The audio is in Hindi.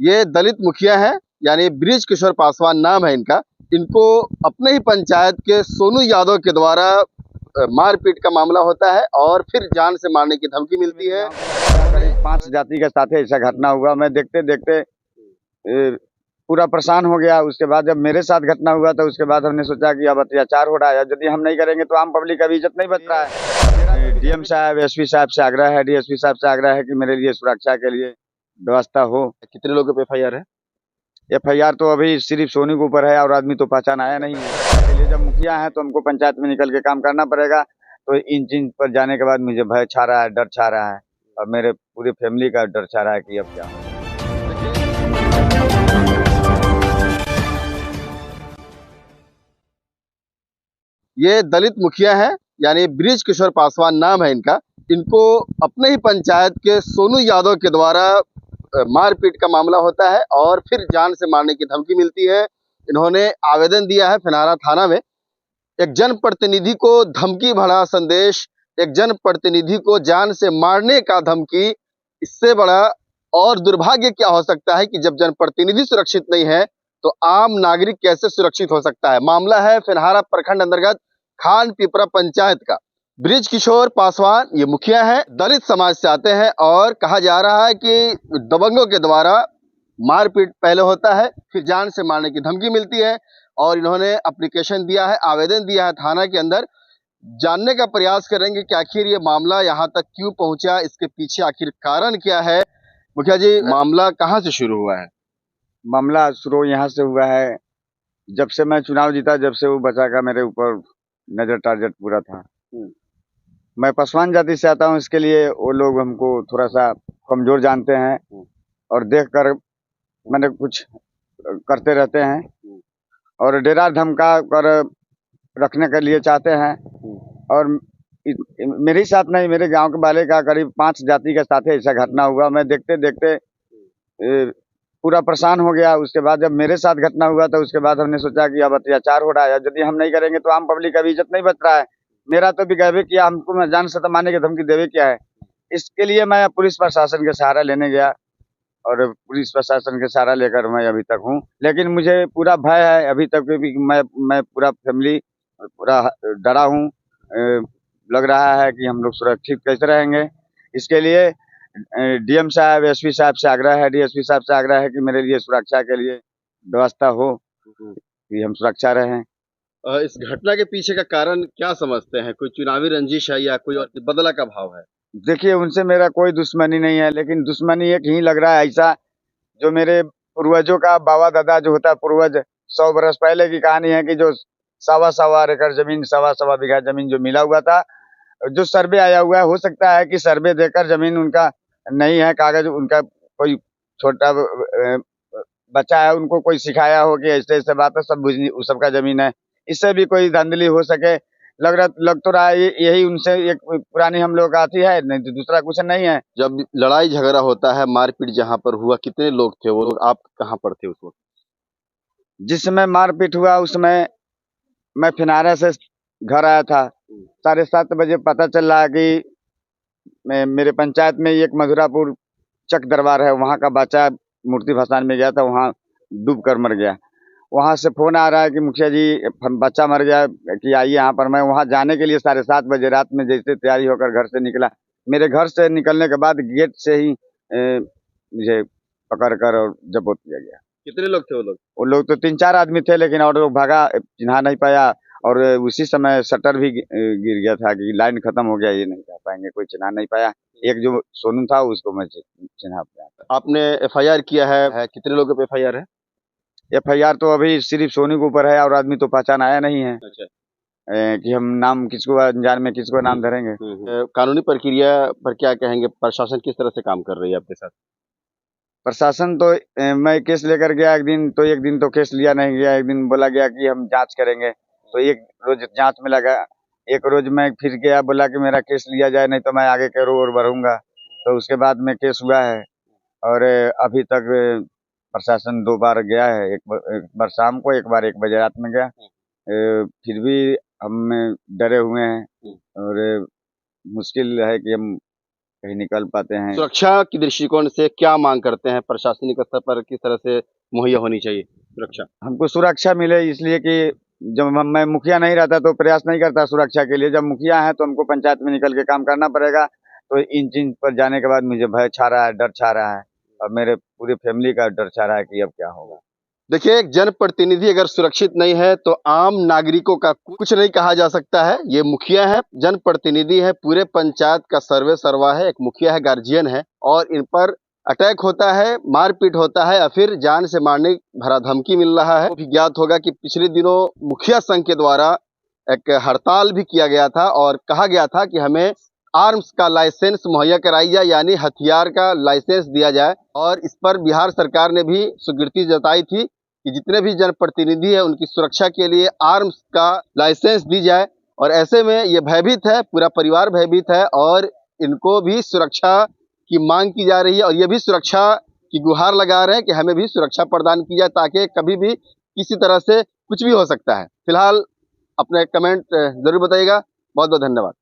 ये दलित मुखिया हैं, यानी बृज किशोर पासवान नाम है इनका। इनको अपने ही पंचायत के सोनू यादव के द्वारा मारपीट का मामला होता है और फिर जान से मारने की धमकी मिलती है। करीब 5 जाति के साथ ऐसा घटना हुआ। मैं देखते देखते पूरा परेशान हो गया। उसके बाद जब मेरे साथ घटना हुआ तो उसके बाद हमने सोचा कि अब अत्याचार हो रहा है, यदि हम नहीं करेंगे तो आम पब्लिक का भी इज्जत नहीं बच रहा है। डीएम साहब, एसपी साहब से आग्रह है, डीएसपी साहब से आग्रह है कि मेरे लिए सुरक्षा के लिए व्यवस्था हो। कितने लोगों पे एफआईआर है? एफआईआर तो अभी सिर्फ सोनी के ऊपर है और आदमी तो पहचान आया नहीं है। इसके लिए जब मुखिया है तो हमको पंचायत में निकल के काम करना पड़ेगा। तो इन चीज पर जाने के बाद मुझे भय छा रहा है, डर छा रहा है और मेरे पूरी फैमिली का डर छा रहा है कि अब क्या हो। ये दलित मुखिया हैं, यानी बृज किशोर पासवान नाम है इनका। इनको अपने ही पंचायत के सोनू यादव के द्वारा मारपीट का मामला होता है और फिर जान से मारने की धमकी मिलती है। इन्होंने आवेदन दिया है फिनारा थाना में। एक जनप्रतिनिधि को धमकी भरा संदेश, एक जनप्रतिनिधि को जान से मारने का धमकी, इससे बड़ा और दुर्भाग्य क्या हो सकता है कि जब जनप्रतिनिधि सुरक्षित नहीं है तो आम नागरिक कैसे सुरक्षित हो सकता है। मामला है फिनहारा प्रखंड अंतर्गत खान पिपरा पंचायत का। बृज किशोर पासवान ये मुखिया है, दलित समाज से आते हैं और कहा जा रहा है कि दबंगों के द्वारा मारपीट पहले होता है, फिर जान से मारने की धमकी मिलती है और इन्होंने एप्लीकेशन दिया है, आवेदन दिया है थाना के अंदर। जानने का प्रयास करेंगे कि आखिर ये मामला यहाँ तक क्यों पहुंचा, इसके पीछे आखिर कारण क्या है। मुखिया जी, मामला कहाँ से शुरू हुआ है? मामला शुरू यहाँ से हुआ है, जब से मैं चुनाव जीता, जब से वो बचा का मेरे ऊपर नजर टारगेट पूरा था। मैं पासवान जाति से आता हूँ, इसके लिए वो लोग हमको थोड़ा सा कमजोर जानते हैं और देखकर मैंने कुछ करते रहते हैं और डेरा धमका कर रखने के लिए चाहते हैं। और मेरे ही साथ नहीं, मेरे गांव के वाले का करीब 5 जाति के साथ ऐसा घटना हुआ। मैं देखते देखते पूरा परेशान हो गया। उसके बाद जब मेरे साथ घटना हुआ तो उसके बाद हमने सोचा कि अब अत्याचार हो रहा है, यदि हम नहीं करेंगे तो आम पब्लिक का भी इज्जत नहीं बच रहा है। मेरा तो भी गए किया, हमको मैं जान से तो मारने की धमकी देवे क्या है। इसके लिए मैं पुलिस प्रशासन के सहारा लेने गया और पुलिस प्रशासन के सहारा लेकर मैं अभी तक हूँ। लेकिन मुझे पूरा भय है अभी तक भी। मैं पूरा फैमिली पूरा डरा हूँ। लग रहा है कि हम लोग सुरक्षित कैसे रहेंगे। इसके लिए डीएम साहब, एसपी साहब से आग्रह है, डीएसपी साहब से आग्रह है कि मेरे लिए सुरक्षा के लिए व्यवस्था हो कि हम सुरक्षा रहें। इस घटना के पीछे का कारण क्या समझते हैं? कोई चुनावी रंजिश है या कोई और बदला का भाव है? देखिए, उनसे मेरा कोई दुश्मनी नहीं है, लेकिन दुश्मनी एक ही लग रहा है ऐसा, जो मेरे पूर्वजों का बाबा दादा जो होता है पूर्वज, 100 बरस पहले की कहानी है कि जो सवा एकड़ जमीन, सवा बीघा जमीन जो मिला हुआ था, जो सर्वे आया हुआ है, हो सकता है कि सर्वे देकर जमीन उनका नहीं है, कागज उनका कोई छोटा बच्चा है, उनको कोई सिखाया हो कि ऐसे ऐसे बात है, सब उस सबका जमीन है। इससे भी कोई धांधली हो सके लग तो रहा है। यही उनसे एक पुरानी हम लोग आती है, नहीं तो दूसरा कुछ नहीं है। जब लड़ाई झगड़ा होता है, मारपीट जहाँ पर हुआ, कितने लोग थे वो लोग? आप कहाँ पर थे उस वक्त? जिस समय मारपीट हुआ उस समय मैं फिनारा से घर आया था। 7:30 बजे पता चल रहा है कि मेरे पंचायत में एक मधुरापुर चक दरबार है, वहाँ का बच्चा मूर्ति भसान में गया था, वहाँ डूब कर मर गया। वहाँ से फोन आ रहा है कि मुखिया जी बच्चा मर गया, कि आइए यहाँ पर। मैं वहाँ जाने के लिए 7:30 बजे रात में जैसे तैयारी होकर घर से निकला, मेरे घर से निकलने के बाद गेट से ही मुझे पकड़ कर और जब्त किया गया। कितने लोग थे वो लोग? वो लोग तो 3-4 आदमी थे, लेकिन और लोग भागा, चिन्हा नहीं पाया। और उसी समय शटर भी गिर गया था कि लाइन खत्म हो गया, ये नहीं कह पाएंगे, कोई चिन्हा नहीं पाया। एक जो सोनू था उसको मैं चिन्हा पाया। आपने एफआईआर किया है, कितने लोगों पे एफआईआर है? एफआईआर तो अभी सिर्फ सोनी के ऊपर है और आदमी तो पहचान आया नहीं है। अच्छा। कि हम नाम किसको अनजान में किसको नाम धरेंगे। कानूनी प्रक्रिया पर क्या कहेंगे? प्रशासन किस तरह से काम कर रही है आपके साथ? प्रशासन तो मैं केस लेकर गया एक दिन तो केस लिया नहीं गया। एक दिन बोला गया कि हम जांच करेंगे, तो एक रोज जांच में लगा। एक रोज मैं फिर गया, बोला कि मेरा केस लिया जाए, नहीं तो मैं आगे के ओर बढ़ूंगा। तो उसके बाद में केस हुआ है और अभी तक प्रशासन 2 बार गया है, एक बार शाम को, एक बार 1 बजे रात में गया। फिर भी हम डरे हुए हैं और मुश्किल है कि हम कहीं निकल पाते हैं। सुरक्षा की दृष्टिकोण से क्या मांग करते हैं, प्रशासनिक स्तर पर किस तरह से मुहैया होनी चाहिए सुरक्षा? हमको सुरक्षा मिले, इसलिए कि जब मैं मुखिया नहीं रहता तो प्रयास नहीं करता सुरक्षा के लिए। जब मुखिया है तो हमको पंचायत में निकल के काम करना पड़ेगा। तो इन चीज पर जाने के बाद मुझे भय छा रहा है, डर छा रहा है, और मेरे पूरी फैमिली का डर छा रहा है कि अब क्या होगा। देखिए, एक जनप्रतिनिधि अगर सुरक्षित नहीं है तो आम नागरिकों का कुछ नहीं कहा जा सकता है। ये मुखिया है, जनप्रतिनिधि है, पूरे पंचायत का सर्वे सर्वा है, एक मुखिया है, गार्जियन है, और इन पर अटैक होता है, मारपीट होता है, या फिर जान से मारने भरा धमकी मिल रहा है। तो भी ज्ञात होगा कि पिछले दिनों मुखिया संघ के द्वारा एक हड़ताल भी किया गया था और कहा गया था कि हमें आर्म्स का लाइसेंस मुहैया कराई जाए, यानी हथियार का लाइसेंस दिया जाए। और इस पर बिहार सरकार ने भी स्वीकृति जताई थी कि जितने भी जनप्रतिनिधि हैं उनकी सुरक्षा के लिए आर्म्स का लाइसेंस दी जाए। और ऐसे में ये भयभीत है, पूरा परिवार भयभीत है, और इनको भी सुरक्षा की मांग की जा रही है, और ये भी सुरक्षा की गुहार लगा रहे हैं कि हमें भी सुरक्षा प्रदान की जाए, ताकि कभी भी किसी तरह से कुछ भी हो सकता है। फिलहाल अपना एक कमेंट जरूर बताइएगा। बहुत बहुत धन्यवाद।